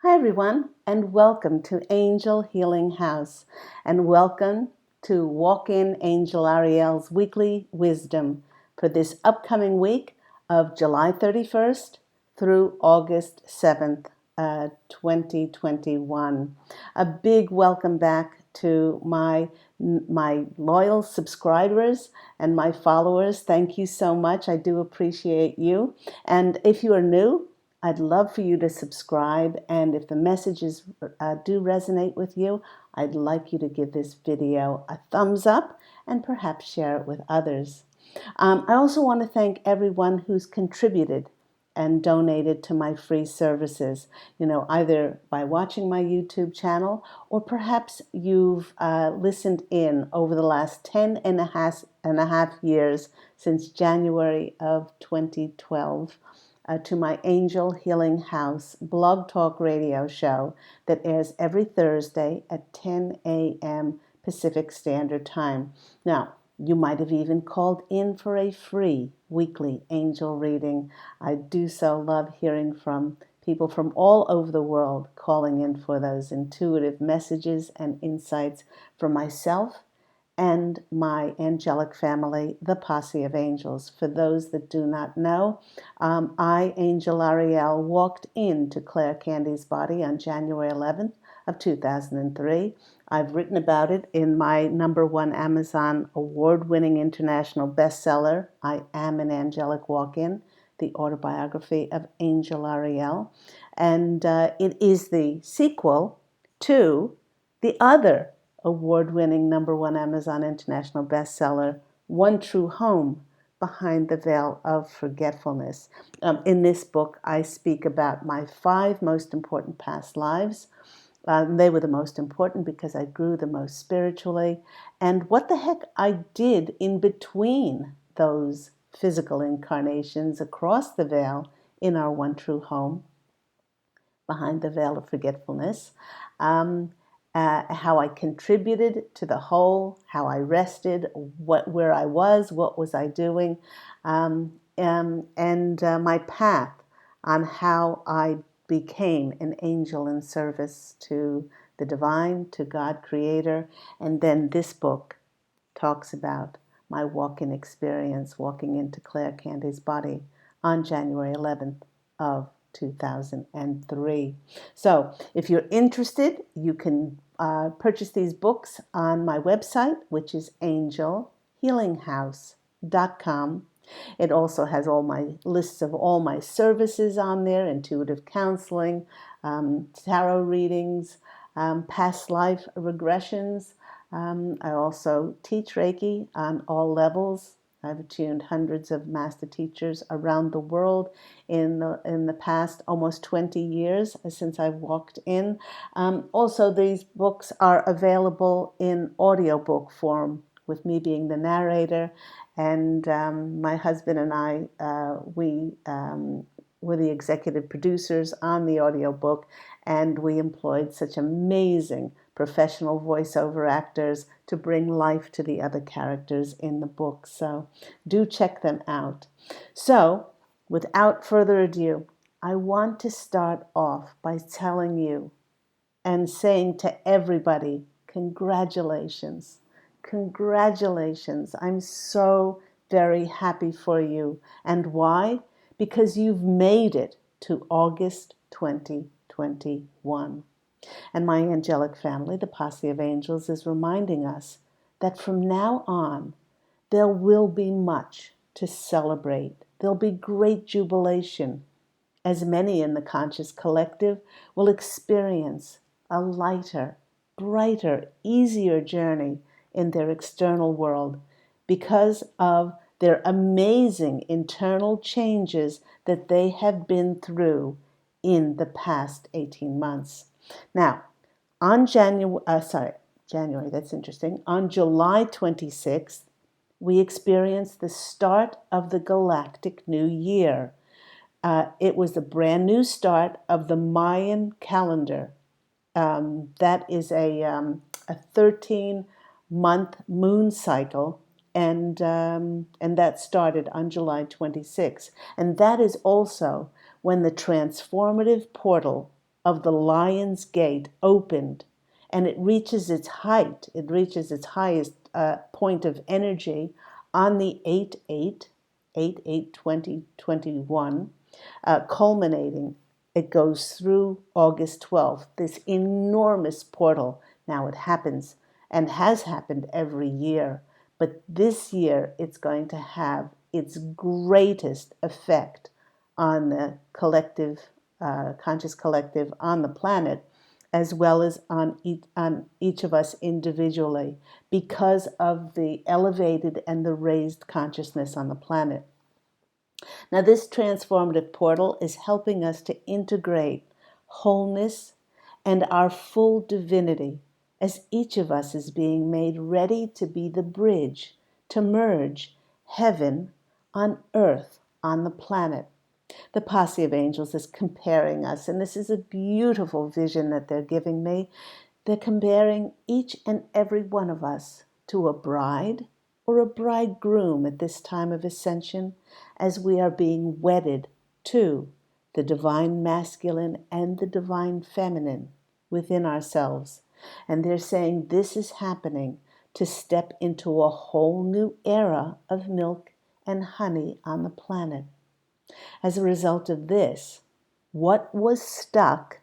Hi, everyone, and welcome to Angel Healing House, and welcome to Walk In Angel Ariel's weekly wisdom for this upcoming week of July 31st through August 7th, 2021. A big welcome back to my loyal subscribers and my followers. Thank you so much. I do appreciate you. And if you are new, I'd love for you to subscribe, and if the messages do resonate with you, I'd like you to give this video a thumbs up and perhaps share it with others. I also want to thank everyone who's contributed and donated to my free services, either by watching my YouTube channel or perhaps you've listened in over the last 10 and a half years since January of 2012 to my Angel Healing House blog talk radio show that airs every Thursday at 10 a.m. Pacific Standard Time. Now, you might have even called in for a free weekly angel reading. I do so love hearing from people from all over the world calling in for those intuitive messages and insights for myself and my angelic family, the Posse of Angels. For those that do not know, I, Angel Ariel, walked into Claire Candy's body on January 11th of 2003. I've written about it in my #1 Amazon award-winning international bestseller, I Am an Angelic Walk-In, the autobiography of Angel Ariel. And it is the sequel to the other award-winning #1 Amazon international bestseller, One True Home, Behind the Veil of Forgetfulness. In this book, I speak about my 5 most important past lives. They were the most important because I grew the most spiritually, and what the heck I did in between those physical incarnations across the veil in our one true home, behind the veil of forgetfulness. How I contributed to the whole, how I rested, where I was, what was I doing, and my path on how I became an angel in service to the divine, to God Creator. And then this book talks about my walk-in experience, walking into Claire Candy's body on January 11th of 2003. So if you're interested, you can purchase these books on my website, which is angelhealinghouse.com. It also has all my lists of all my services on there: intuitive counseling, tarot readings, past life regressions. I also teach Reiki on all levels. I've attuned hundreds of master teachers around the world in the past almost 20 years since I've walked in. Also, these books are available in audiobook form, with me being the narrator, and my husband and I, we were the executive producers on the audiobook, and we employed such amazing professional voiceover actors to bring life to the other characters in the book. So do check them out. So without further ado, I want to start off by telling you and saying to everybody, congratulations. Congratulations. I'm so very happy for you. And why? Because you've made it to August 2021. And my angelic family, the Posse of Angels, is reminding us that from now on, there will be much to celebrate. There'll be great jubilation, as many in the conscious collective will experience a lighter, brighter, easier journey in their external world because of their amazing internal changes that they have been through in the past 18 months. Now, on January, that's interesting. On July 26th, we experienced the start of the galactic new year. It was the brand new start of the Mayan calendar. That is a 13-month moon cycle, and that started on July 26th. And that is also when the transformative portal of the Lion's Gate opened, and it reaches its height, it reaches its highest point of energy on the 8/8/2021, culminating. It goes through August 12th, this enormous portal. Now it happens and has happened every year, but this year it's going to have its greatest effect on the collective, conscious collective on the planet, as well as on each of us individually, because of the elevated and the raised consciousness on the planet. Now, this transformative portal is helping us to integrate wholeness and our full divinity, as each of us is being made ready to be the bridge to merge heaven on earth, on the planet. The posse of angels is comparing us, and this is a beautiful vision that they're giving me. They're comparing each and every one of us to a bride or a bridegroom at this time of ascension, as we are being wedded to the divine masculine and the divine feminine within ourselves. And they're saying this is happening to step into a whole new era of milk and honey on the planet. As a result of this, what was stuck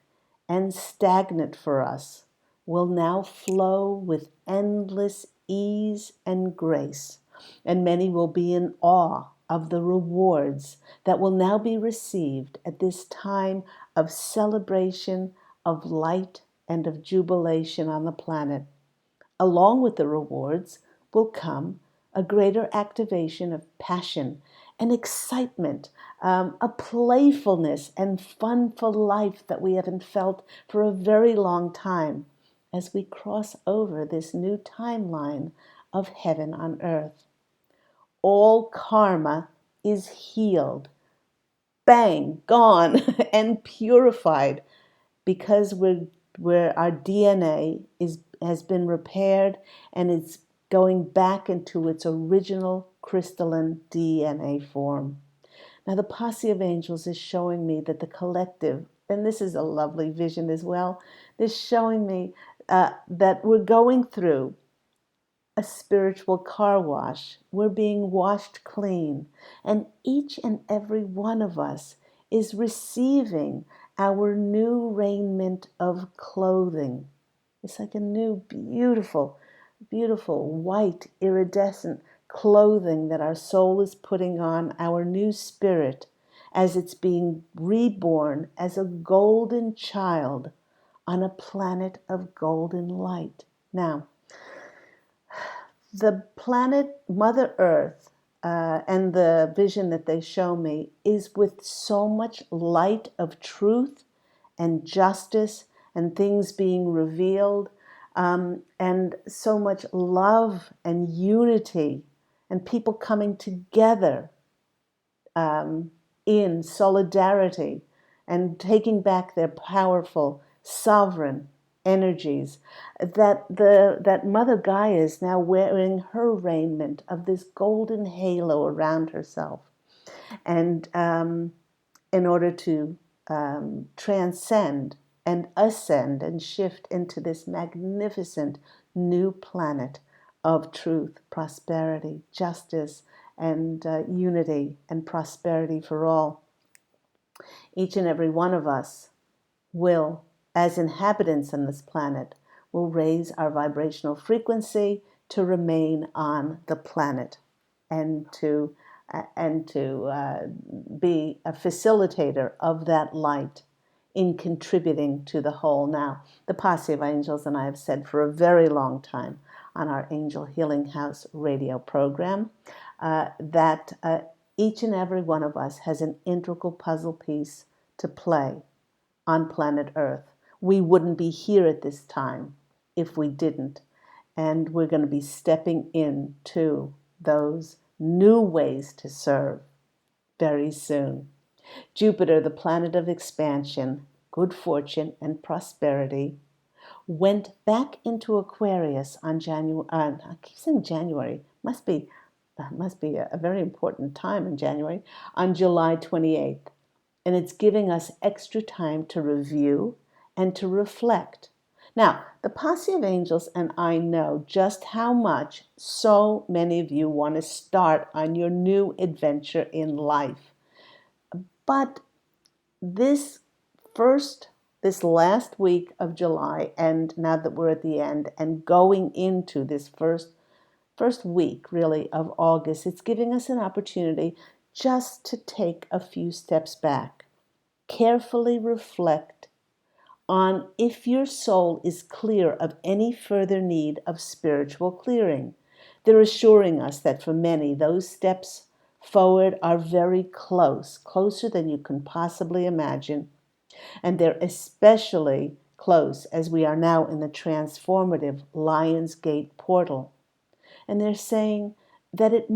and stagnant for us will now flow with endless ease and grace, and many will be in awe of the rewards that will now be received at this time of celebration, of light, and of jubilation on the planet. Along with the rewards will come a greater activation of passion and excitement, a playfulness and fun for life that we haven't felt for a very long time as we cross over this new timeline of heaven on earth. All karma is healed, bang, gone, and purified, because our DNA has been repaired and it's going back into its original crystalline DNA form. Now the posse of angels is showing me that the collective, and this is a lovely vision as well, is showing me that we're going through a spiritual car wash. We're being washed clean, and each and every one of us is receiving our new raiment of clothing. It's like a new, beautiful, beautiful, white, iridescent clothing that our soul is putting on, our new spirit, as it's being reborn as a golden child on a planet of golden light. Now, the planet Mother Earth, and the vision that they show me is with so much light of truth and justice and things being revealed, and so much love and unity and people coming together in solidarity and taking back their powerful, sovereign energies, that Mother Gaia is now wearing her raiment of this golden halo around herself, and in order to transcend and ascend and shift into this magnificent new planet of truth, prosperity, justice, and unity and prosperity for all. Each and every one of us will, as inhabitants on this planet, will raise our vibrational frequency to remain on the planet and to be a facilitator of that light in contributing to the whole. Now, the posse of angels and I have said for a very long time on our Angel Healing House radio program that each and every one of us has an integral puzzle piece to play on planet Earth. We wouldn't be here at this time if we didn't. And we're going to be stepping into those new ways to serve very soon. Jupiter, the planet of expansion, good fortune, and prosperity, went back into Aquarius on January. I keep saying January. Must be a very important time in January, on July 28th. And it's giving us extra time to review and to reflect. Now, the posse of angels and I know just how much so many of you want to start on your new adventure in life. But this this last week of July, and now that we're at the end and going into this first week really of August, it's giving us an opportunity just to take a few steps back, carefully reflect on if your soul is clear of any further need of spiritual clearing. They're assuring us that for many, those steps forward are very close, closer than you can possibly imagine. And they're especially close as we are now in the transformative Lion's Gate portal. And they're saying that it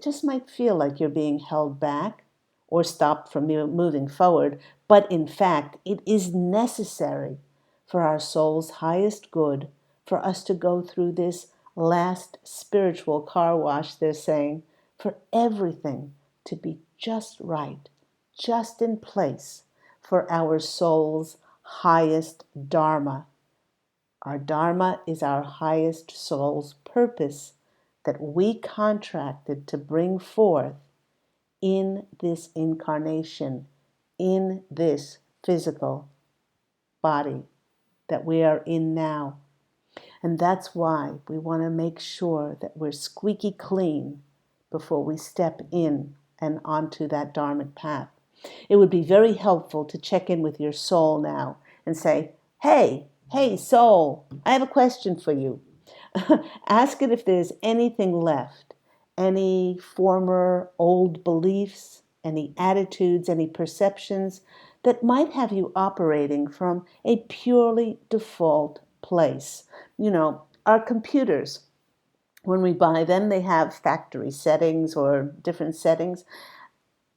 just might feel like you're being held back or stopped from moving forward, but in fact, it is necessary for our soul's highest good for us to go through this last spiritual car wash, they're saying, for everything to be just right, just in place for our soul's highest dharma. Our dharma is our highest soul's purpose that we contracted to bring forth in this incarnation, in this physical body that we are in now. And that's why we want to make sure that we're squeaky clean before we step in and onto that dharmic path. It would be very helpful to check in with your soul now and say, hey, soul, I have a question for you. Ask it if there's anything left, any former old beliefs, any attitudes, any perceptions that might have you operating from a purely default place. You know, our computers, when we buy them, they have factory settings or different settings.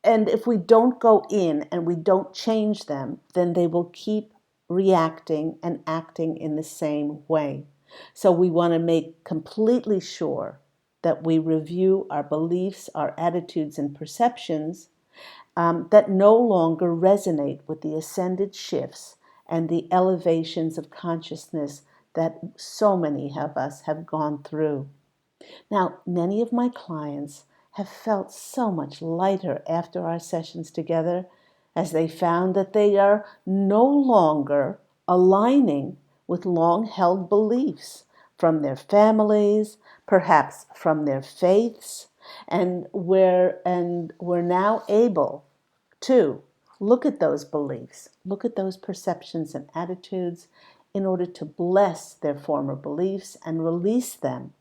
And if we don't go in and we don't change them, then they will keep reacting and acting in the same way. So we want to make completely sure that we review our beliefs, our attitudes, and perceptions that no longer resonate with the ascended shifts and the elevations of consciousness that so many of us have gone through. Now, many of my clients have felt so much lighter after our sessions together as they found that they are no longer aligning with long-held beliefs from their families, perhaps from their faiths, and we're now able to look at those beliefs, look at those perceptions and attitudes in order to bless their former beliefs and release them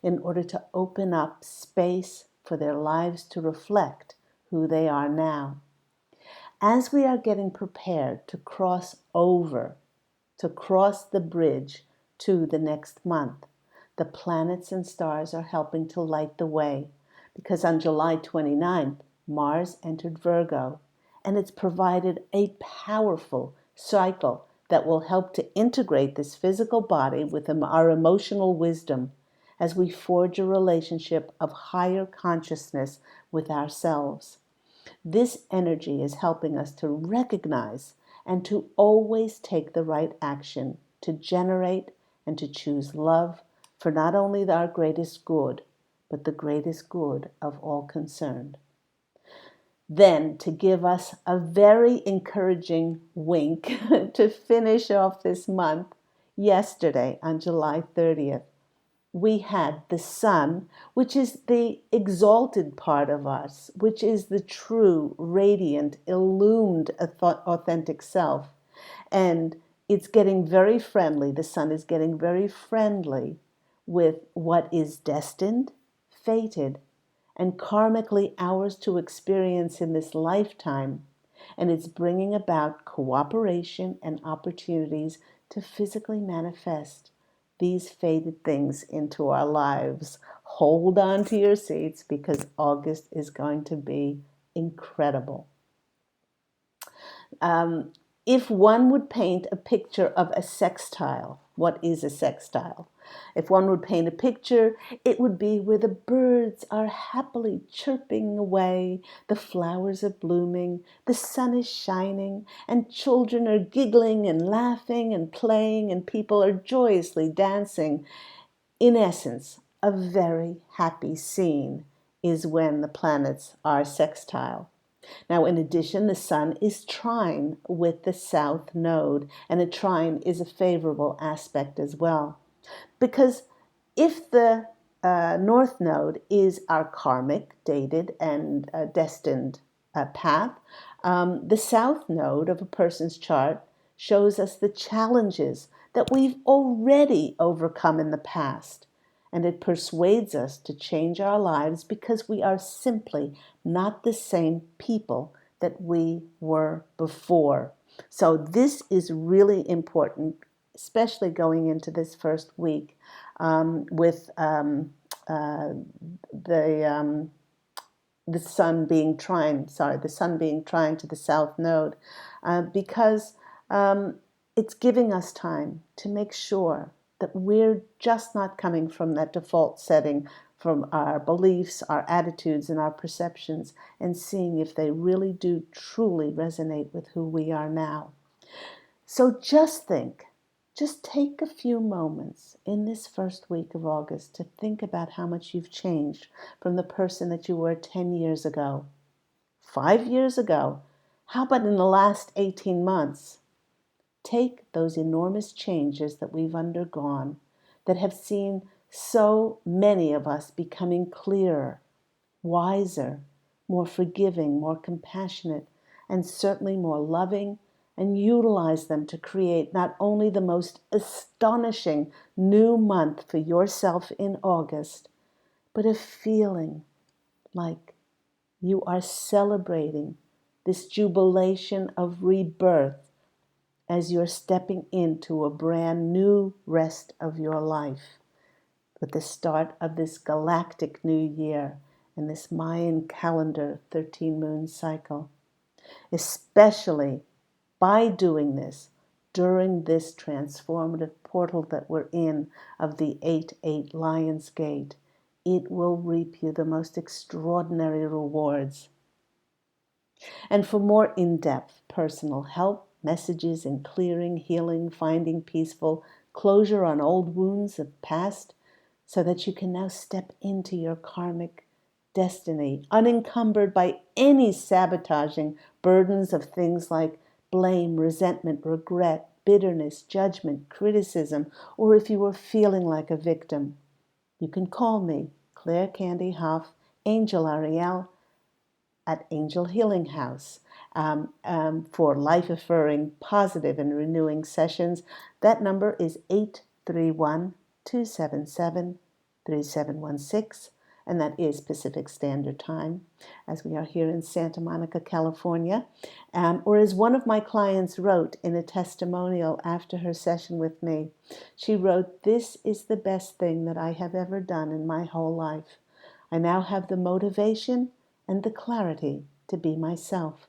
in order to open up space for their lives to reflect who they are now. As we are getting prepared to cross over, to cross the bridge to the next month, the planets and stars are helping to light the way because on July 29th, Mars entered Virgo, and it's provided a powerful cycle that will help to integrate this physical body with our emotional wisdom as we forge a relationship of higher consciousness with ourselves. This energy is helping us to recognize and to always take the right action, to generate and to choose love for not only our greatest good, but the greatest good of all concerned. Then, to give us a very encouraging wink to finish off this month, yesterday on July 30th, we had the sun, which is the exalted part of us, which is the true, radiant, illumined, authentic self. And it's getting very friendly. The sun is getting very friendly with what is destined, fated, and karmically ours to experience in this lifetime. And it's bringing about cooperation and opportunities to physically manifest these fated things into our lives. Hold on to your seats because August is going to be incredible. If one would paint a picture of a sextile, What is a sextile? If one would paint a picture, it would be where the birds are happily chirping away, the flowers are blooming, the sun is shining, and children are giggling and laughing and playing, and people are joyously dancing. In essence, a very happy scene is when the planets are sextile. Now, in addition, the sun is trine with the south node, and a trine is a favorable aspect as well. Because if the north node is our karmic, dated, and destined path, the south node of a person's chart shows us the challenges that we've already overcome in the past. And it persuades us to change our lives because we are simply not the same people that we were before. So this is really important, especially going into this first week with the sun being trine. The sun being trine to the south node, because it's giving us time to make sure that we're just not coming from that default setting, from our beliefs, our attitudes, and our perceptions, and seeing if they really do truly resonate with who we are now. So just take a few moments in this first week of August to think about how much you've changed from the person that you were 10 years ago, 5 years ago. How about in the last 18 months? Take those enormous changes that we've undergone, that have seen so many of us becoming clearer, wiser, more forgiving, more compassionate, and certainly more loving, and utilize them to create not only the most astonishing new month for yourself in August, but a feeling like you are celebrating this jubilation of rebirth as you're stepping into a brand new rest of your life with the start of this galactic new year and this Mayan calendar 13-moon cycle. Especially by doing this during this transformative portal that we're in of the 8-8 Lion's Gate, it will reap you the most extraordinary rewards. And for more in-depth personal help, messages in clearing, healing, finding peaceful closure on old wounds of past, so that you can now step into your karmic destiny, unencumbered by any sabotaging burdens of things like blame, resentment, regret, bitterness, judgment, criticism, or if you were feeling like a victim. You can call me, Claire Candy Hoff, Angel Ariel, at Angel Healing House for life-affirming, positive, and renewing sessions. That number is 831-277-3716, and that is Pacific Standard Time, as we are here in Santa Monica, California. Or as one of my clients wrote in a testimonial after her session with me, she wrote, "This is the best thing that I have ever done in my whole life. I now have the motivation and the clarity to be myself.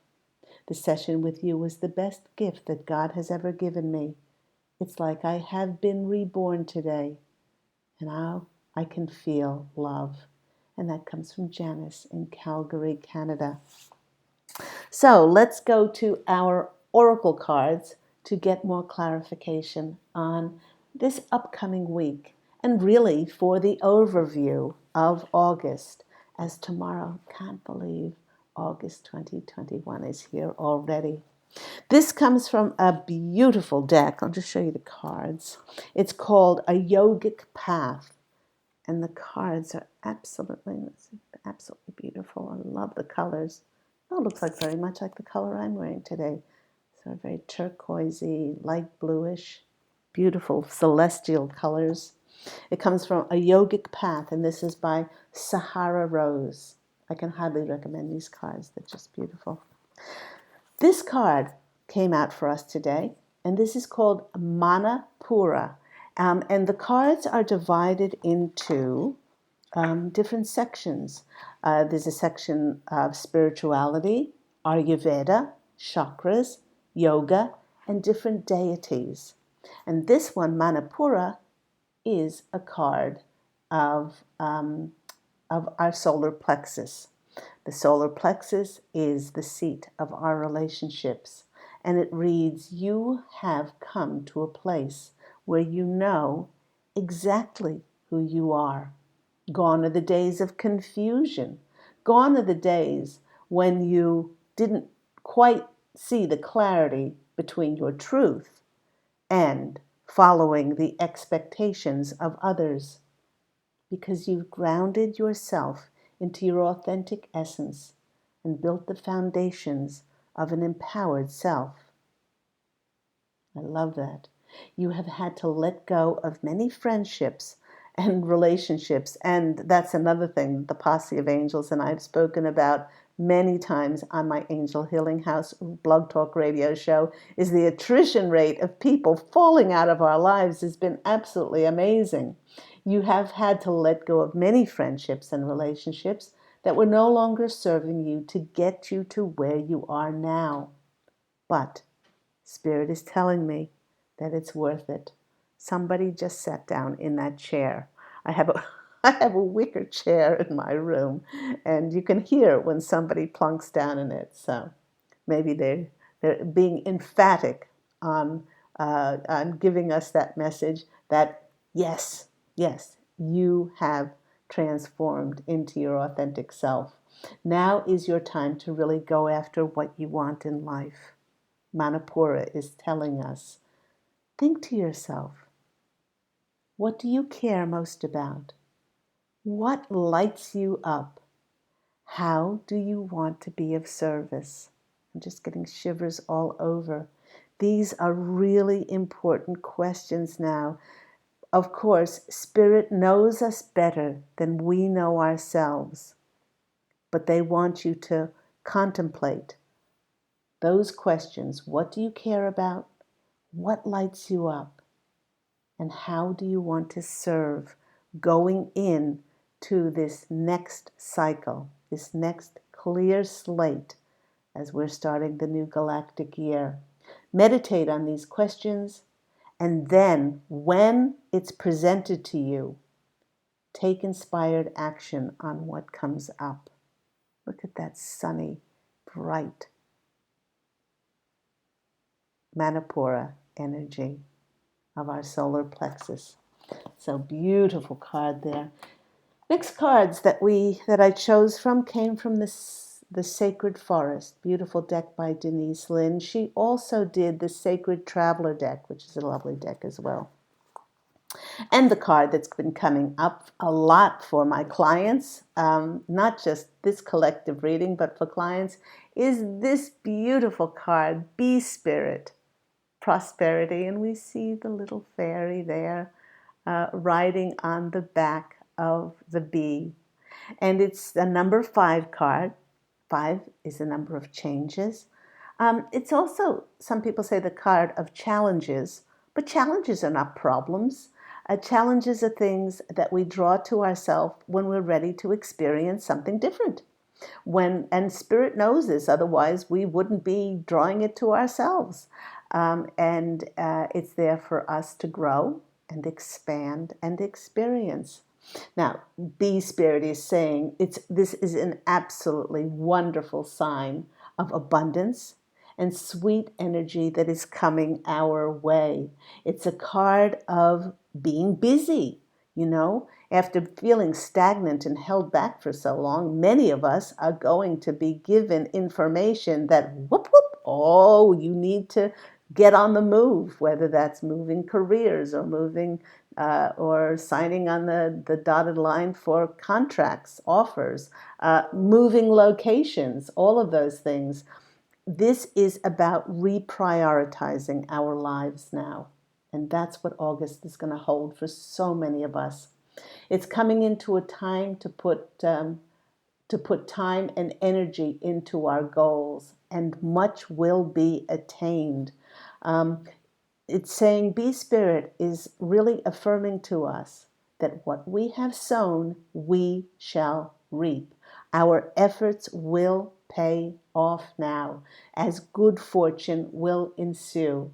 The session with you was the best gift that God has ever given me. It's like I have been reborn today, and now I can feel love." And that comes from Janice in Calgary, Canada. So let's go to our oracle cards to get more clarification on this upcoming week, and really for the overview of August, as tomorrow, can't believe August 2021 is here already. This comes from a beautiful deck. I'll just show you the cards. It's called A Yogic Path, and the cards are absolutely beautiful. I love the colors. Oh, it looks like very much like the color I'm wearing today. So very turquoisey, light bluish, beautiful celestial colors. It comes from A Yogic Path, and this is by Sahara Rose. I can hardly recommend these cards. They're just beautiful. This card came out for us today, and this is called Manapura. And the cards are divided into different sections. There's a section of spirituality, Ayurveda, chakras, yoga, and different deities. And this one, Manipura, is a card of, our solar plexus. The solar plexus is the seat of our relationships. And it reads, you have come to a place where you know exactly who you are. Gone are the days of confusion. Gone are the days when you didn't quite see the clarity between your truth and following the expectations of others, because you've grounded yourself into your authentic essence and built the foundations of an empowered self. I love that. You have had to let go of many friendships and relationships. And that's another thing the Posse of Angels and I have spoken about many times on my Angel Healing House blog talk radio show, is the attrition rate of people falling out of our lives has been absolutely amazing. You have had to let go of many friendships and relationships that were no longer serving you to get you to where you are now. But Spirit is telling me that it's worth it. Somebody just sat down in that chair. I have a I have a wicker chair in my room, and you can hear when somebody plunks down in it. So maybe they're being emphatic on giving us that message that yes, yes, you have transformed into your authentic self. Now is your time to really go after what you want in life. Manipura is telling us, think to yourself, what do you care most about? What lights you up? How do you want to be of service? I'm just getting shivers all over. These are really important questions now. Of course, Spirit knows us better than we know ourselves, but they want you to contemplate those questions. What do you care about? What lights you up? And how do you want to serve going in to this next cycle, this next clear slate as we're starting the new galactic year? Meditate on these questions, and then when it's presented to you, take inspired action on what comes up. Look at that sunny, bright Manipura energy of our solar plexus. So beautiful card there. Next cards that I chose from came from the Sacred Forest, beautiful deck by Denise Lynn. She also did the Sacred Traveler deck, which is a lovely deck as well. And the card that's been coming up a lot for my clients, not just this collective reading, but for clients, is this beautiful card, Bee Spirit, Prosperity. And we see the little fairy there riding on the back of the bee. And it's a number 5 card. 5 is a number of changes. It's also, some people say, the card of challenges, but challenges are not problems. Challenges are things that we draw to ourselves when we're ready to experience something different. And Spirit knows this, otherwise we wouldn't be drawing it to ourselves. And it's there for us to grow and expand and experience. Now, Bee Spirit is saying this is an absolutely wonderful sign of abundance and sweet energy that is coming our way. It's a card of being busy, you know. After feeling stagnant and held back for so long, many of us are going to be given information that whoop, whoop, oh, you need to get on the move, whether that's moving careers or moving or signing on the dotted line for contracts, offers, moving locations, all of those things. This is about reprioritizing our lives now. And that's what August is going to hold for so many of us. It's coming into a time to put time and energy into our goals, and much will be attained. It's saying Bee Spirit is really affirming to us that what we have sown, we shall reap. Our efforts will pay off now, as good fortune will ensue.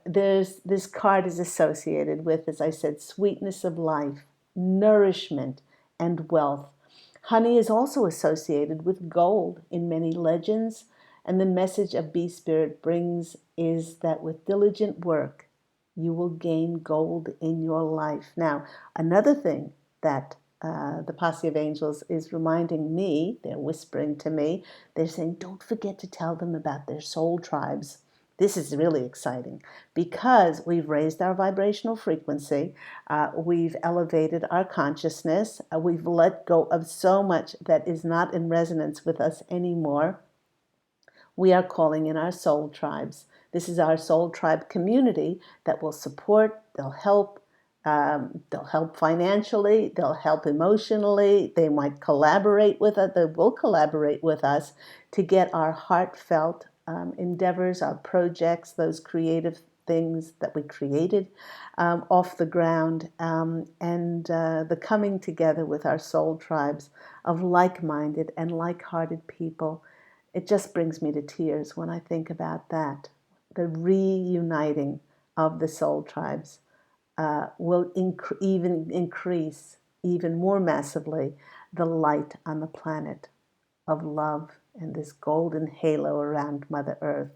This card is associated with, as I said, sweetness of life, nourishment, and wealth. Honey is also associated with gold in many legends, and the message a bee spirit brings is that with diligent work, you will gain gold in your life. Now, another thing that the posse of angels is reminding me, they're whispering to me, they're saying, don't forget to tell them about their soul tribes. This is really exciting because we've raised our vibrational frequency, we've elevated our consciousness, we've let go of so much that is not in resonance with us anymore. We are calling in our soul tribes. This is our soul tribe community that will support, they'll help financially, they'll help emotionally, they might collaborate with us, they will collaborate with us to get our heartfelt endeavors, our projects, those creative things that we created off the ground, and the coming together with our soul tribes of like-minded and like-hearted people. It just brings me to tears when I think about that. The reuniting of the soul tribes will even increase even more massively the light on the planet of love and this golden halo around Mother Earth.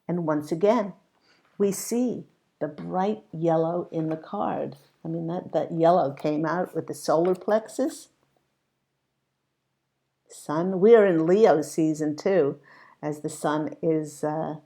And once again, we see the bright yellow in the card. I mean, that yellow came out with the solar plexus. Sun. We are in Leo season too, as the sun is the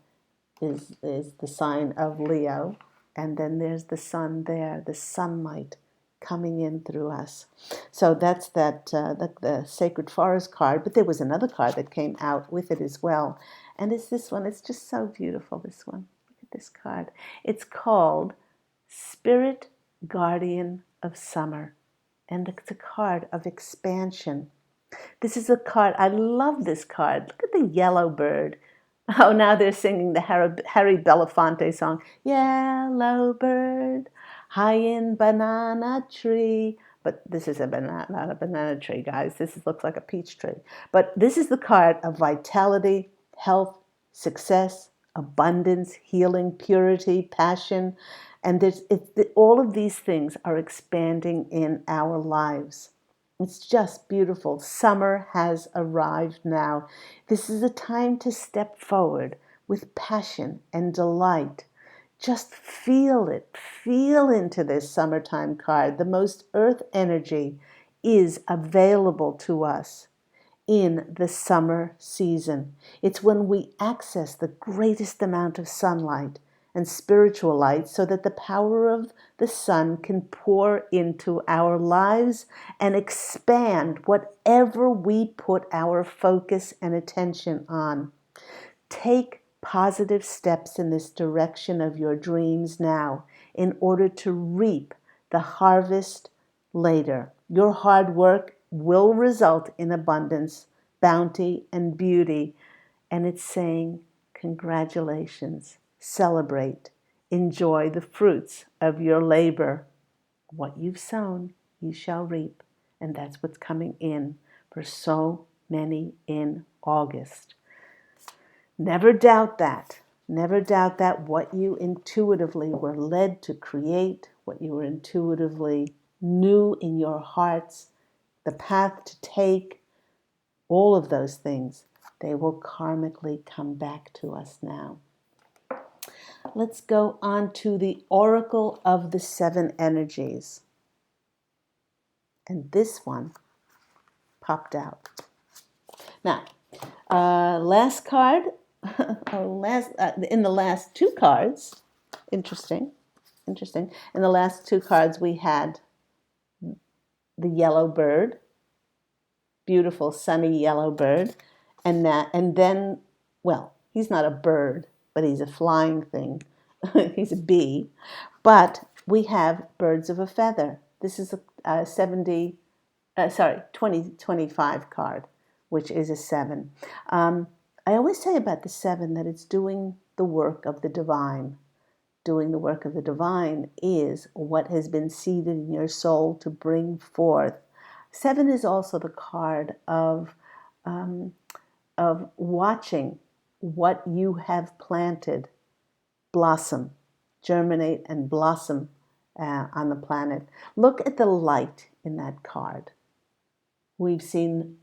sign of Leo, and then there's the sun there, the sunlight coming in through us. So that's the Sacred Forest card. But there was another card that came out with it as well, and it's this one. It's just so beautiful. This one. Look at this card. It's called Spirit Guardian of Summer, and it's a card of expansion. This is a card, I love this card. Look at the yellow bird. Oh, now they're singing the Harry Belafonte song. Yellow bird, high in banana tree. But this is a banana, not a banana tree, guys. Looks like a peach tree. But this is the card of vitality, health, success, abundance, healing, purity, passion. And all of these things are expanding in our lives. It's just beautiful. Summer has arrived now. This is a time to step forward with passion and delight. Just feel it. Feel into this summertime card. The most earth energy is available to us in the summer season. It's when we access the greatest amount of sunlight and spiritual light so that the power of the sun can pour into our lives and expand whatever we put our focus and attention on. Take positive steps in this direction of your dreams now in order to reap the harvest later. Your hard work will result in abundance, bounty, and beauty. And it's saying, congratulations, celebrate, enjoy the fruits of your labor. What you've sown, you shall reap. And that's what's coming in for so many in August. Never doubt that. Never doubt that what you intuitively were led to create, what you were intuitively knew in your hearts, the path to take, all of those things, they will karmically come back to us now. Let's go on to the Oracle of the Seven Energies. And this one popped out. Now, last card, in the last two cards, interesting. In the last two cards, we had the yellow bird, beautiful sunny yellow bird, and then, well, he's not a bird, but he's a flying thing. He's a bee. But we have birds of a feather. This is a 2025 card, which is a 7. I always say about the 7 that it's doing the work of the divine. Doing the work of the divine is what has been seeded in your soul to bring forth. 7 is also the card of watching what you have planted blossom, germinate and blossom on the planet. Look at the light in that card. We've seen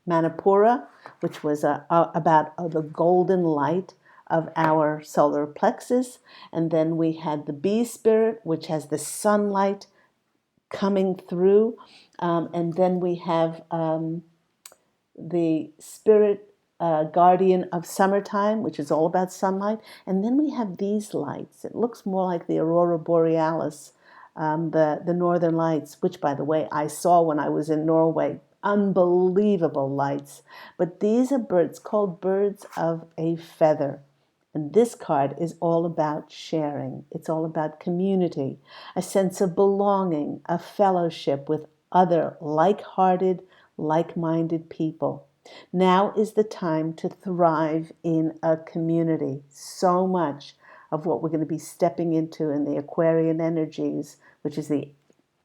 Manipura, which was about the golden light of our solar plexus. And then we had the bee spirit, which has the sunlight coming through. And then we have the spirit guardian of summertime, which is all about sunlight. And then we have these lights. It looks more like the aurora borealis, the northern lights, which, by the way, I saw when I was in Norway. Unbelievable lights. But these are birds called birds of a feather. And this card is all about sharing. It's all about community, a sense of belonging, a fellowship with other like-hearted, like-minded people. Now is the time to thrive in a community. So much of what we're going to be stepping into in the Aquarian energies, which is the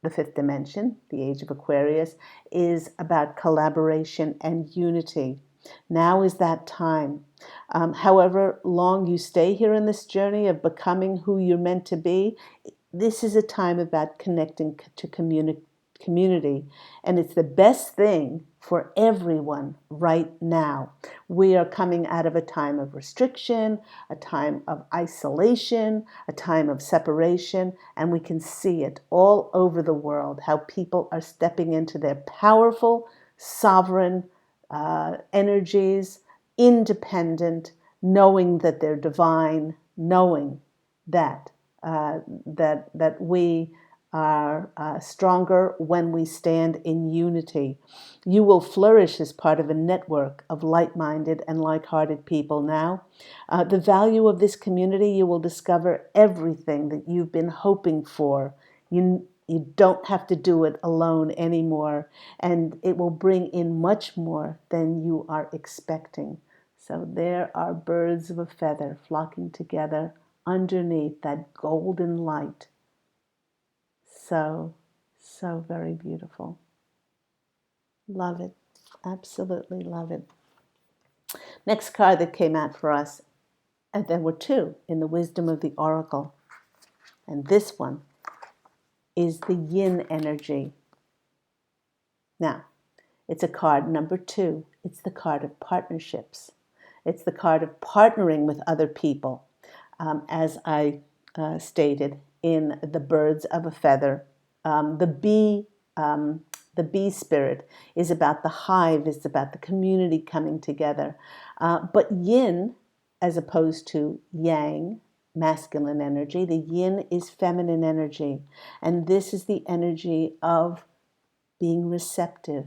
fifth dimension, the age of Aquarius, is about collaboration and unity. Now is that time. However long you stay here in this journey of becoming who you're meant to be, this is a time about connecting to community. And it's the best thing for everyone right now. We are coming out of a time of restriction, a time of isolation, a time of separation, and we can see it all over the world, how people are stepping into their powerful, sovereign energies, independent, knowing that they're divine, knowing that that we are stronger when we stand in unity. You will flourish as part of a network of like-minded and like-hearted people now. The value of this community, you will discover everything that you've been hoping for. You don't have to do it alone anymore, and it will bring in much more than you are expecting. So there are birds of a feather flocking together underneath that golden light. So, so very beautiful. Love it. Absolutely love it. Next card that came out for us, and there were two in the Wisdom of the Oracle. And this one is the yin energy. Now, it's a card number 2. It's the card of partnerships. It's the card of partnering with other people. As I stated in the birds of a feather, the bee spirit is about the hive, is about the community coming together. But yin, as opposed to yang, masculine energy, the yin is feminine energy. And this is the energy of being receptive,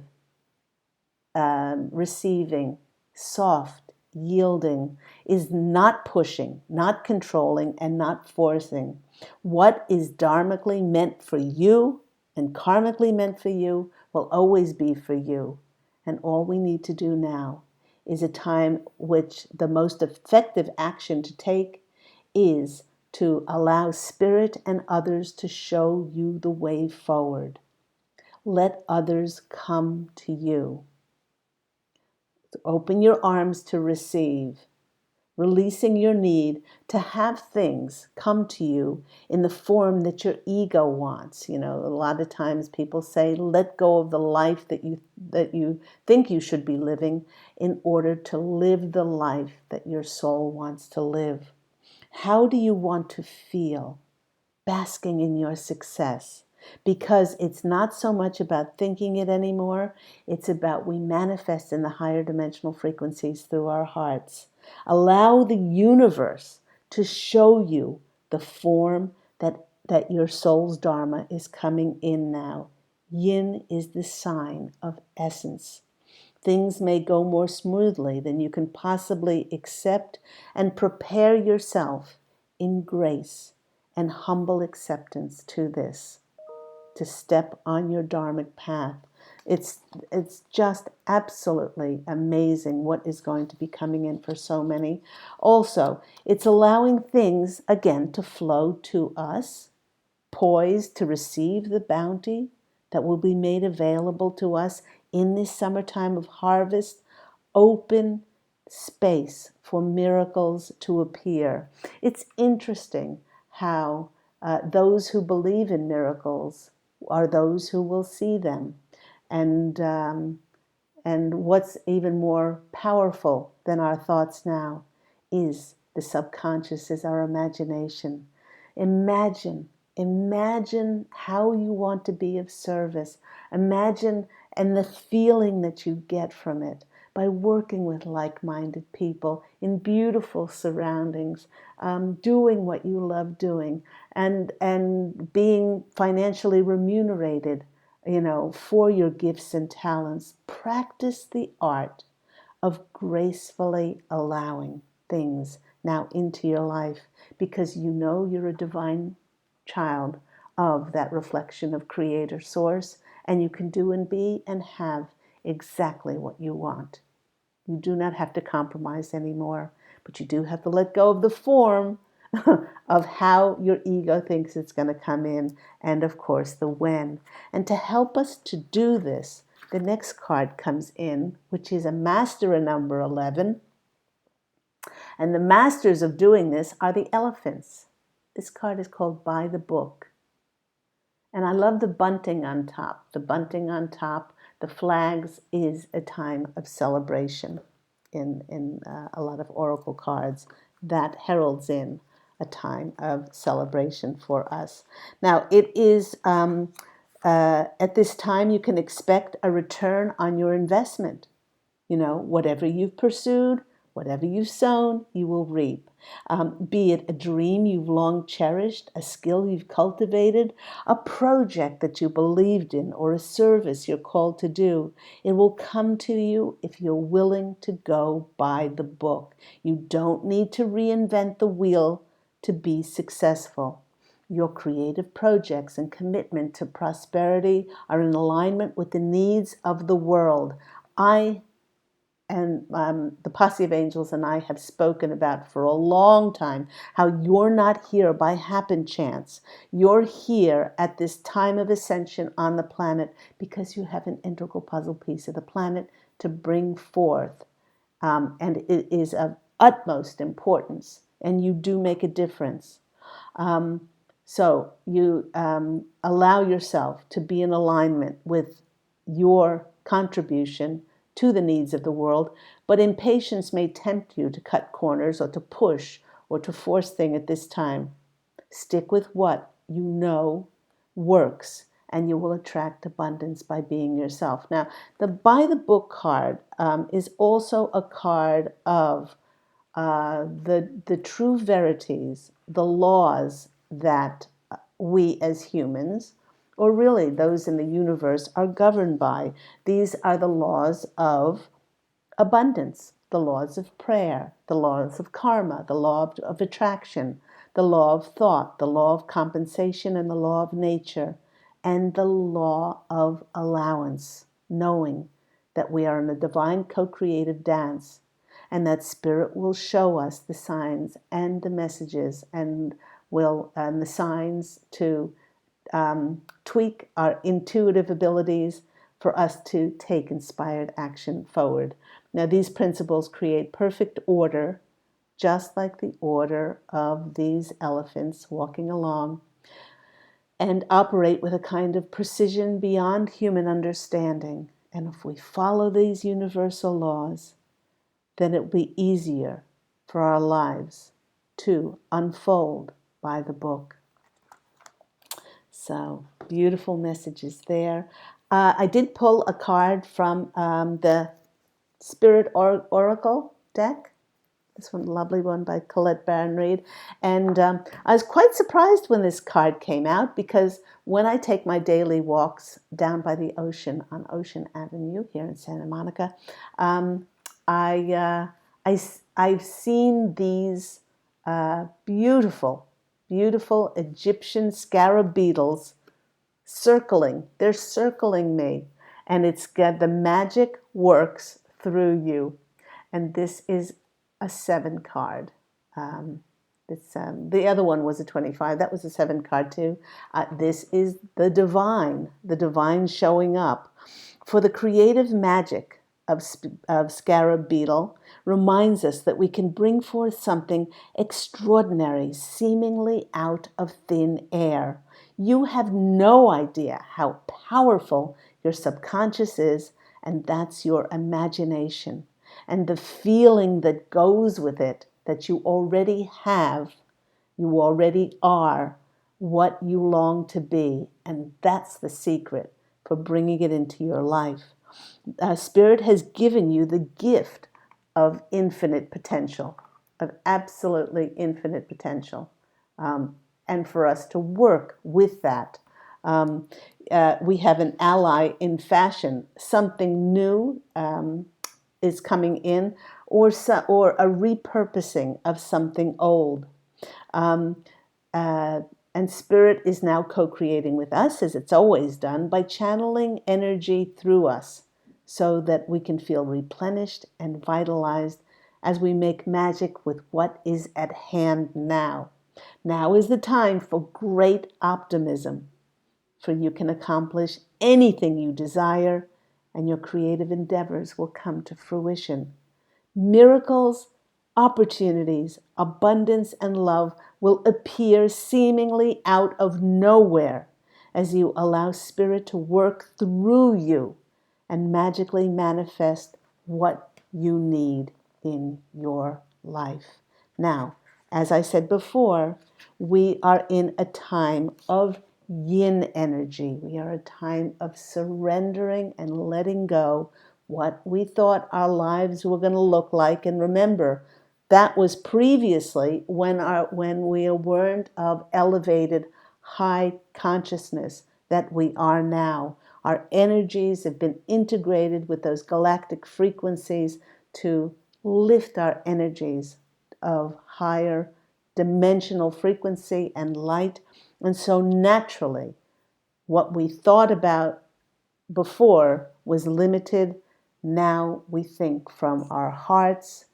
receiving, soft, yielding, is not pushing, not controlling, and not forcing. What is dharmically meant for you and karmically meant for you will always be for you. And all we need to do now is a time which the most effective action to take is to allow spirit and others to show you the way forward. Let others come to you. Open your arms to receive, releasing your need to have things come to you in the form that your ego wants. You know, a lot of times people say, let go of the life that you think you should be living in order to live the life that your soul wants to live. How do you want to feel basking in your success? Because it's not so much about thinking it anymore. It's about we manifest in the higher dimensional frequencies through our hearts. Allow the universe to show you the form that your soul's dharma is coming in now. Yin is the sign of essence. Things may go more smoothly than you can possibly accept, and prepare yourself in grace and humble acceptance to this, to step on your dharmic path. It's just absolutely amazing what is going to be coming in for so many. Also, it's allowing things, again, to flow to us, poised to receive the bounty that will be made available to us in this summertime of harvest, open space for miracles to appear. It's interesting how those who believe in miracles are those who will see them. And, um, and what's even more powerful than our thoughts now is the subconscious, is our imagination. Imagine, imagine how you want to be of service. Imagine and the feeling that you get from it by working with like-minded people in beautiful surroundings, doing what you love doing, and being financially remunerated, for your gifts and talents. Practice the art of gracefully allowing things now into your life, because you know you're a divine child of that reflection of Creator Source, and you can do and be and have exactly what you want. You do not have to compromise anymore, but you do have to let go of the form of how your ego thinks it's going to come in, and of course the when. And to help us to do this, the next card comes in, which is a master in number 11. And the masters of doing this are the elephants. This card is called By the Book. And I love the bunting on top. The bunting on top, the flags, is a time of celebration in a lot of oracle cards. That heralds in a time of celebration for us. Now, it is at this time you can expect a return on your investment. Whatever you've pursued, whatever you've sown, you will reap. Be it a dream you've long cherished, a skill you've cultivated, a project that you believed in, or a service you're called to do, it will come to you if you're willing to go by the book. You don't need to reinvent the wheel to be successful. Your creative projects and commitment to prosperity are in alignment with the needs of the world. The Posse of Angels and I have spoken about for a long time how you're not here by happen chance. You're here at this time of ascension on the planet because you have an integral puzzle piece of the planet to bring forth. And it is of utmost importance, and you do make a difference. So you allow yourself to be in alignment with your contribution to the needs of the world, but impatience may tempt you to cut corners or to push or to force things at this time. Stick with what you know works, and you will attract abundance by being yourself. Now, the By the Book card is also a card of the true verities, the laws that we as humans, or really those in the universe, are governed by. These are the laws of abundance, the laws of prayer, the laws of karma, the law of attraction, the law of thought, the law of compensation, and the law of nature, and the law of allowance, knowing that we are in a divine co-creative dance, and that Spirit will show us the signs and the messages, and the signs to tweak our intuitive abilities for us to take inspired action forward. Now, these principles create perfect order, just like the order of these elephants walking along, and operate with a kind of precision beyond human understanding. And if we follow these universal laws, then it will be easier for our lives to unfold by the book. So, beautiful messages there. I did pull a card from the Spirit Oracle deck. This one, lovely one by Colette Baron-Reid. And I was quite surprised when this card came out, because when I take my daily walks down by the ocean on Ocean Avenue here in Santa Monica, I've seen these beautiful Egyptian scarab beetles circling. They're circling me, and it's got the magic works through you. And this is a 7 card. The other one was a 25. That was a 7 card too. This is the divine showing up. For the creative magic of scarab beetle reminds us that we can bring forth something extraordinary, seemingly out of thin air. You have no idea how powerful your subconscious is, and that's your imagination. And the feeling that goes with it, that you already have, you already are what you long to be. And that's the secret for bringing it into your life. Spirit has given you the gift of infinite potential, of absolutely infinite potential, and for us to work with that. We have an ally in fashion. Something new is coming in, or a repurposing of something old. And Spirit is now co-creating with us, as it's always done, by channeling energy through us so that we can feel replenished and vitalized as we make magic with what is at hand now. Now is the time for great optimism, for you can accomplish anything you desire, and your creative endeavors will come to fruition. Miracles, opportunities, abundance, and love will appear seemingly out of nowhere as you allow Spirit to work through you and magically manifest what you need in your life. Now, as I said before, we are in a time of yin energy. We are a time of surrendering and letting go what we thought our lives were going to look like. And remember, that was previously when we weren't of elevated high consciousness that we are now. Our energies have been integrated with those galactic frequencies to lift our energies of higher dimensional frequency and light. And so naturally, what we thought about before was limited. Now we think from our hearts,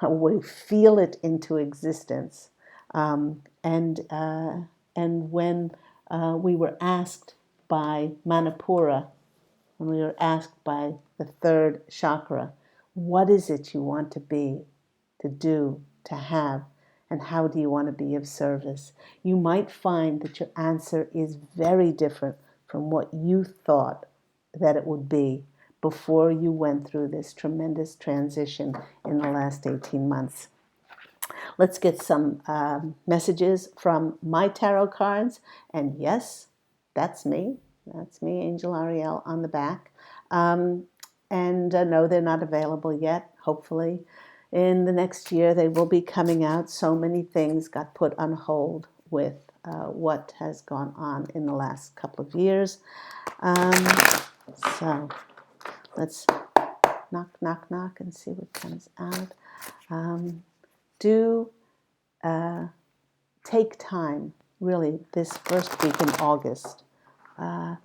we feel it into existence. And when we were asked by Manipura, when we were asked by the third chakra, what is it you want to be, to do, to have, and how do you want to be of service? You might find that your answer is very different from what you thought that it would be before you went through this tremendous transition in the last 18 months. Let's get some messages from my tarot cards. And yes, that's me. That's me, Angel Ariel, on the back. And no, they're not available yet. Hopefully, in the next year, they will be coming out. So many things got put on hold with what has gone on in the last couple of years. So let's knock, knock, knock and see what comes out. Take time, really, this first week in August, to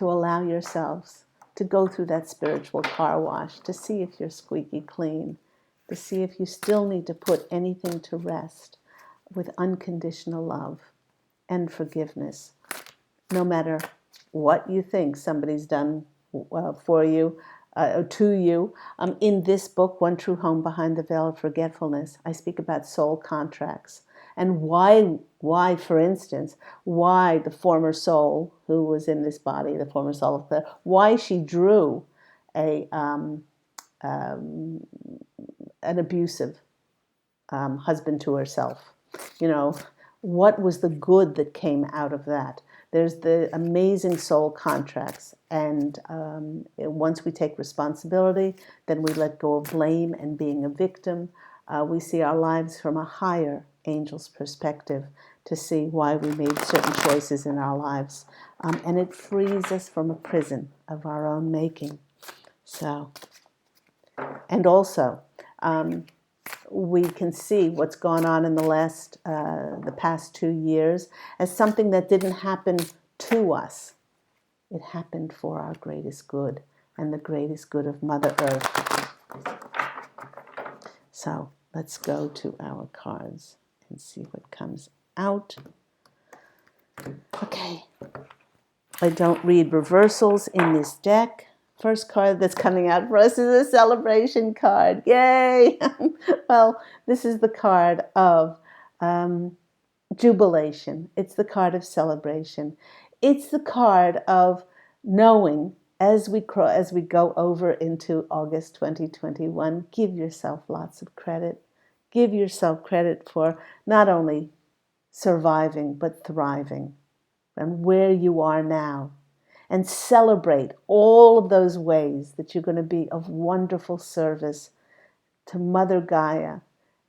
allow yourselves to go through that spiritual car wash, to see if you're squeaky clean, to see if you still need to put anything to rest with unconditional love and forgiveness. No matter what you think somebody's done for you, to you. In this book, One True Home Behind the Veil of Forgetfulness, I speak about soul contracts and why, for instance, why the former soul who was in this body, the former soul of Claire, why she drew an abusive husband to herself. You know, what was the good that came out of that? There's the amazing soul contracts. And once we take responsibility, then we let go of blame and being a victim. We see our lives from a higher angel's perspective to see why we made certain choices in our lives. And it frees us from a prison of our own making. So, and also, we can see what's gone on in the past 2 years as something that didn't happen to us. It happened for our greatest good and the greatest good of Mother Earth. So let's go to our cards and see what comes out. Okay. I don't read reversals in this deck, First card that's coming out for us is a celebration card. Yay! Well, this is the card of jubilation. It's the card of celebration. It's the card of knowing as we go over into August 2021, give yourself lots of credit. Give yourself credit for not only surviving, but thriving, and where you are now. And celebrate all of those ways that you're going to be of wonderful service to Mother Gaia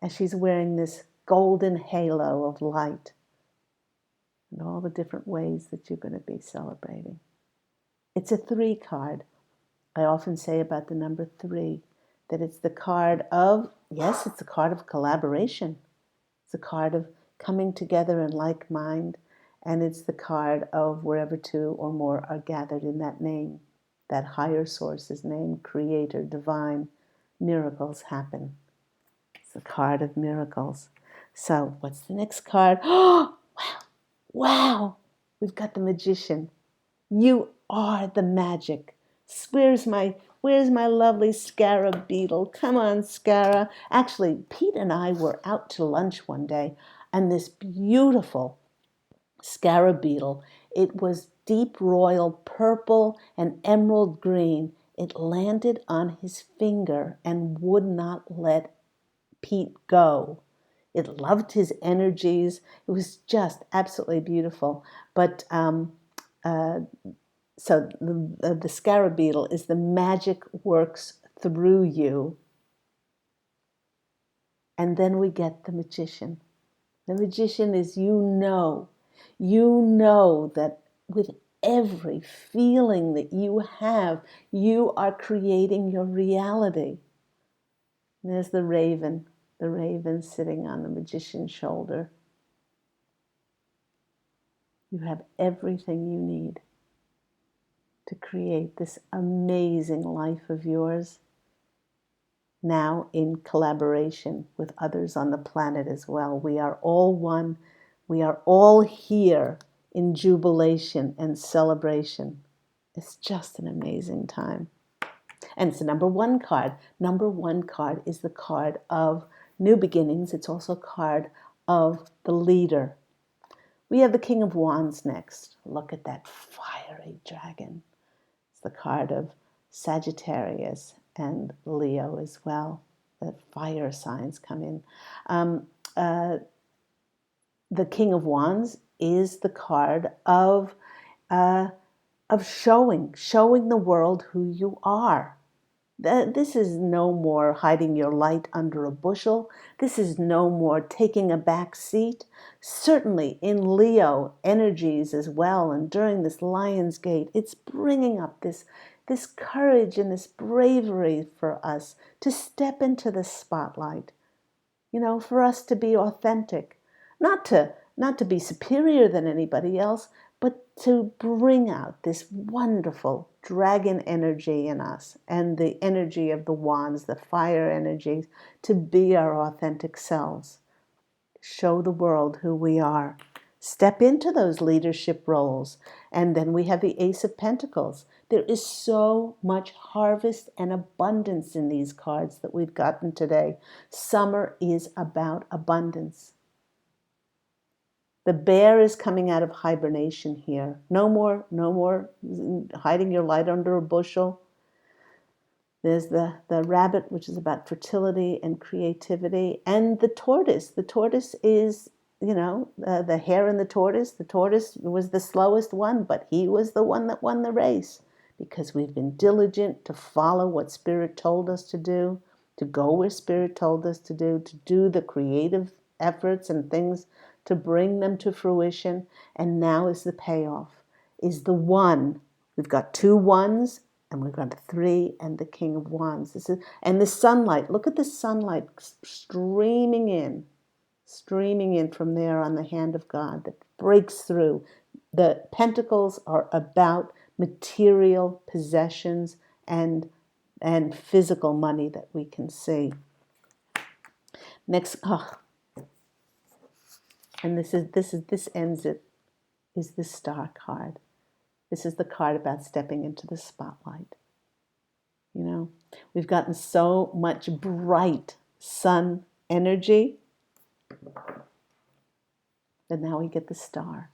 as she's wearing this golden halo of light, and all the different ways that you're going to be celebrating. It's a 3 card. I often say about the number 3 that it's the card of, yes, it's a card of collaboration. It's a card of coming together in like mind, and it's the card of wherever 2 or more are gathered in that name, that higher source's name, creator, divine, miracles happen. It's the card of miracles. So what's the next card? Oh, wow, wow, we've got the magician. You are the magic. Where's my lovely scarab beetle? Come on, Scara. Actually, Pete and I were out to lunch one day, and this beautiful scarab beetle, it was deep royal purple and emerald green. It landed on his finger and would not let Pete go. It loved his energies. It was just absolutely beautiful. But so the scarab beetle is the magic works through you. And then we get the magician. The magician is you know that with every feeling that you have, you are creating your reality. And there's the raven sitting on the magician's shoulder. You have everything you need to create this amazing life of yours, now in collaboration with others on the planet as well. We are all one. We are all here in jubilation and celebration. It's just an amazing time. And it's the number 1 card. Number 1 card is the card of new beginnings. It's also a card of the leader. We have the King of Wands next. Look at that fiery dragon. It's the card of Sagittarius and Leo as well. The fire signs come in. The King of Wands is the card of showing the world who you are. This is no more hiding your light under a bushel. This is no more taking a back seat. Certainly in Leo energies as well, and during this Lion's Gate, it's bringing up this courage and this bravery for us to step into the spotlight. For us to be authentic, not to be superior than anybody else, but to bring out this wonderful dragon energy in us and the energy of the wands, the fire energies, to be our authentic selves. Show the world who we are. Step into those leadership roles. And then we have the Ace of Pentacles. There is so much harvest and abundance in these cards that we've gotten today. Summer is about abundance. The bear is coming out of hibernation here. No more hiding your light under a bushel. There's the rabbit, which is about fertility and creativity. And the tortoise. The tortoise is, the hare and the tortoise. The tortoise was the slowest one, but he was the one that won the race because we've been diligent to follow what Spirit told us to do, to go where Spirit told us to do the creative efforts and things to bring them to fruition. And now is the payoff, is the one. We've got 2 ones, and we've got 3 and the King of Wands. And the sunlight. Look at the sunlight streaming in from there on the hand of God that breaks through. The pentacles are about material possessions and physical money that we can see. Next, and this ends it, is the Star card. This is the card about stepping into the spotlight. You know, we've gotten so much bright sun energy that now we get the star.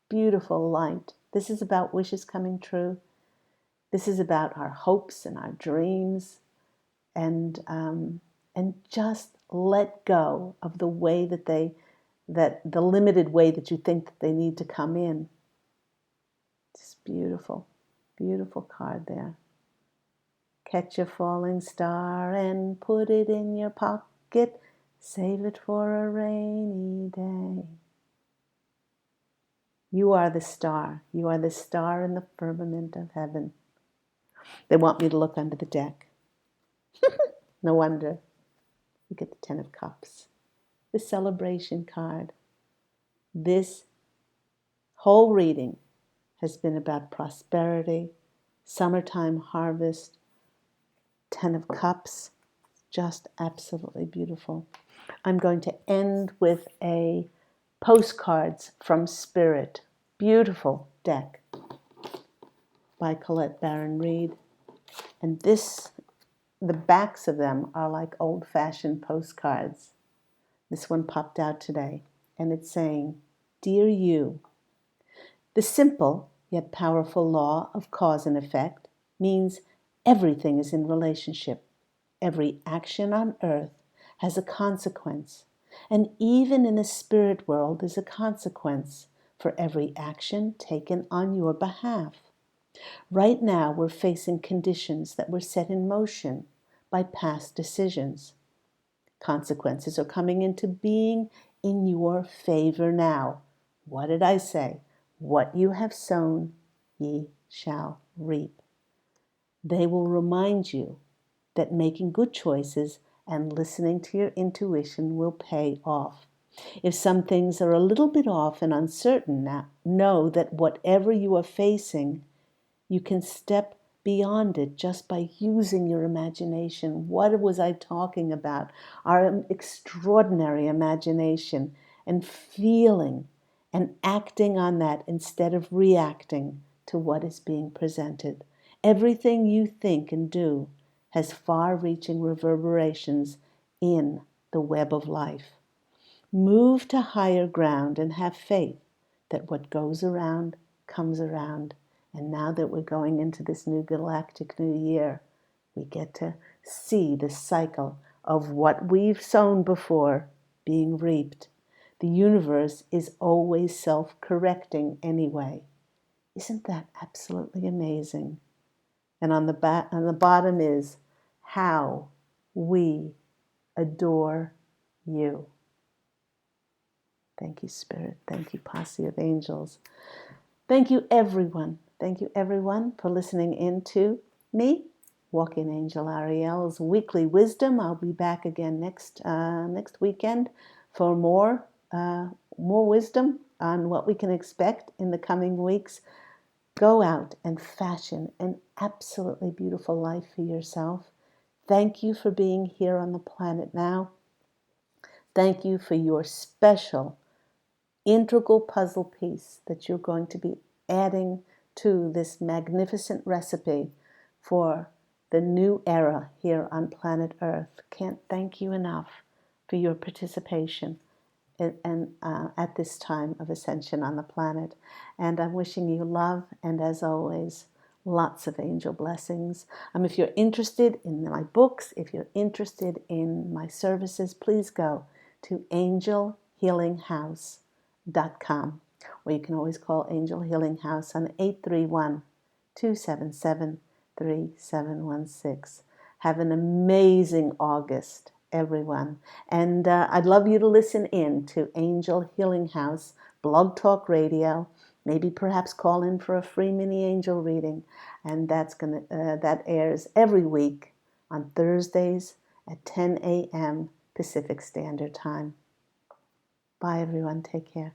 Beautiful light. This is about wishes coming true. This is about our hopes and our dreams, and just let go of the way that the limited way that you think that they need to come in. It's beautiful, beautiful card there. Catch a falling star and put it in your pocket. Save it for a rainy day. You are the star. You are the star in the firmament of heaven. They want me to look under the deck. No wonder. You get the Ten of Cups. The celebration card. This whole reading has been about prosperity, summertime harvest, Ten of Cups. Just absolutely beautiful. I'm going to end with a Postcards from Spirit. Beautiful deck by Colette Baron Reid. And the backs of them are like old-fashioned postcards. This one popped out today, and it's saying, Dear you, the simple yet powerful law of cause and effect means everything is in relationship. Every action on earth has a consequence, and even in the spirit world there's a consequence for every action taken on your behalf. Right now we're facing conditions that were set in motion by past decisions. Consequences are coming into being in your favor now. What did I say? What you have sown, ye shall reap. They will remind you that making good choices and listening to your intuition will pay off. If some things are a little bit off and uncertain now, know that whatever you are facing, you can step beyond it just by using your imagination. What was I talking about? Our extraordinary imagination, and feeling and acting on that instead of reacting to what is being presented. Everything you think and do has far-reaching reverberations in the web of life. Move to higher ground and have faith that what goes around comes around. And now that we're going into this new galactic new year, we get to see the cycle of what we've sown before being reaped. The universe is always self-correcting anyway. Isn't that absolutely amazing? And on the bottom is how we adore you. Thank you, Spirit. Thank you, Posse of Angels. Thank you, everyone. Thank you, everyone, for listening in to me, Walking Angel Ariel's Weekly Wisdom. I'll be back again next weekend for more wisdom on what we can expect in the coming weeks. Go out and fashion an absolutely beautiful life for yourself. Thank you for being here on the planet now. Thank you for your special integral puzzle piece that you're going to be adding to this magnificent recipe for the new era here on planet Earth. Can't thank you enough for your participation and at this time of ascension on the planet. And I'm wishing you love, and as always, lots of angel blessings. If you're interested in my books, if you're interested in my services, please go to angelhealinghouse.com, or you can always call Angel Healing House on 831-277-3716. Have an amazing August, everyone. And I'd love you to listen in to Angel Healing House Blog Talk Radio. Maybe perhaps call in for a free mini angel reading. And that airs every week on Thursdays at 10 a.m. Pacific Standard Time. Bye, everyone. Take care.